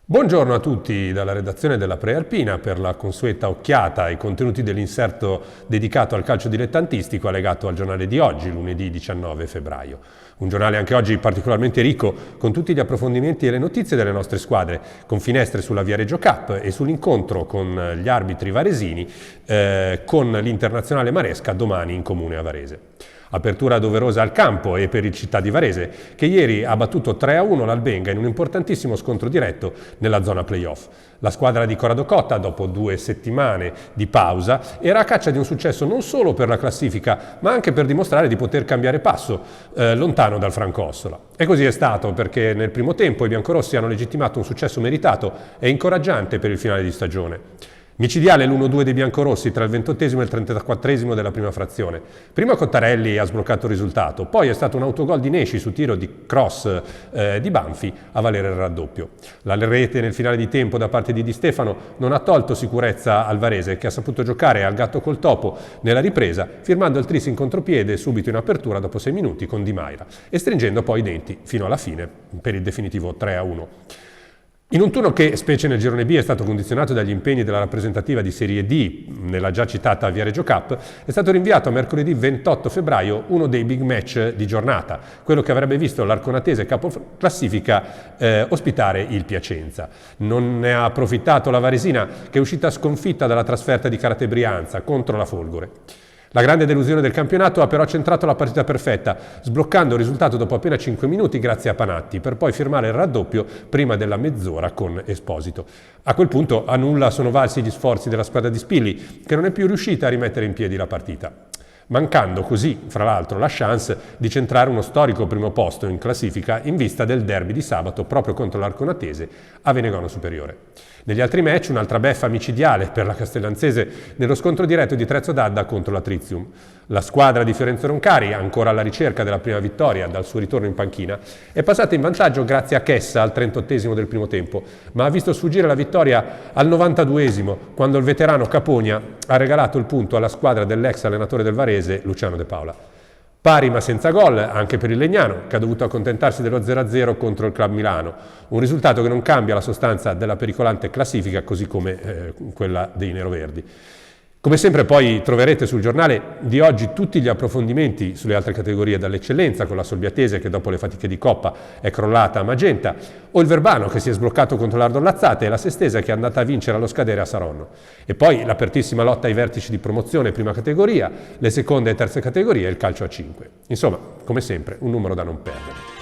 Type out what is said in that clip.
Buongiorno a tutti dalla redazione della Prealpina per la consueta occhiata ai contenuti dell'inserto dedicato al calcio dilettantistico allegato al giornale di oggi, lunedì 19 febbraio. Un giornale anche oggi particolarmente ricco con tutti gli approfondimenti e le notizie delle nostre squadre, con finestre sulla Viareggio Cup e sull'incontro con gli arbitri varesini con l'Internazionale Maresca domani in Comune a Varese. Apertura doverosa al campo e per il Città di Varese, che ieri ha battuto 3-1 l'Albenga in un importantissimo scontro diretto nella zona playoff. La squadra di Corrado Cotta, dopo 2 settimane di pausa, era a caccia di un successo non solo per la classifica, ma anche per dimostrare di poter cambiare passo lontano dal Francossola. E così è stato, perché nel primo tempo i biancorossi hanno legittimato un successo meritato e incoraggiante per il finale di stagione. Micidiale l'1-2 dei biancorossi tra il 28esimo e il 34esimo della prima frazione. Prima Cottarelli ha sbloccato il risultato, poi è stato un autogol di Nesci su tiro di cross di Banfi a valere il raddoppio. La rete nel finale di tempo da parte di Di Stefano non ha tolto sicurezza al Varese, che ha saputo giocare al gatto col topo nella ripresa, firmando il tris in contropiede subito in apertura dopo 6 minuti con Di Maira e stringendo poi i denti fino alla fine per il definitivo 3-1. In un turno che, specie nel girone B, è stato condizionato dagli impegni della rappresentativa di Serie D nella già citata Viareggio Cup, è stato rinviato a mercoledì 28 febbraio uno dei big match di giornata, quello che avrebbe visto l'Arconatese capoclassifica ospitare il Piacenza. Non ne ha approfittato la Varesina, che è uscita sconfitta dalla trasferta di Karate Brianza contro la Folgore. La grande delusione del campionato ha però centrato la partita perfetta, sbloccando il risultato dopo appena 5 minuti grazie a Panatti, per poi firmare il raddoppio prima della mezz'ora con Esposito. A quel punto a nulla sono valsi gli sforzi della squadra di Spilli, che non è più riuscita a rimettere in piedi la partita, mancando così, fra l'altro, la chance di centrare uno storico primo posto in classifica in vista del derby di sabato proprio contro l'Arconatese a Venegono Superiore. Negli altri match un'altra beffa micidiale per la castellanzese nello scontro diretto di Trezzo d'Adda contro la Trizium. La squadra di Fiorenzo Roncari, ancora alla ricerca della prima vittoria dal suo ritorno in panchina, è passata in vantaggio grazie a Chessa al 38esimo del primo tempo, ma ha visto sfuggire la vittoria al 92esimo, quando il veterano Capogna ha regalato il punto alla squadra dell'ex allenatore del Varese, Luciano De Paola. Pari ma senza gol anche per il Legnano, che ha dovuto accontentarsi dello 0-0 contro il Club Milano, un risultato che non cambia la sostanza della pericolante classifica, così come quella dei neroverdi. Come sempre poi troverete sul giornale di oggi tutti gli approfondimenti sulle altre categorie dall'eccellenza, con la Solbiatese che dopo le fatiche di Coppa è crollata a Magenta, o il Verbano che si è sbloccato contro l'Ardo Lazzate e la Sestesa che è andata a vincere allo scadere a Saronno. E poi l'apertissima lotta ai vertici di promozione prima categoria, le seconde e terze categorie e il calcio a 5. Insomma, come sempre, un numero da non perdere.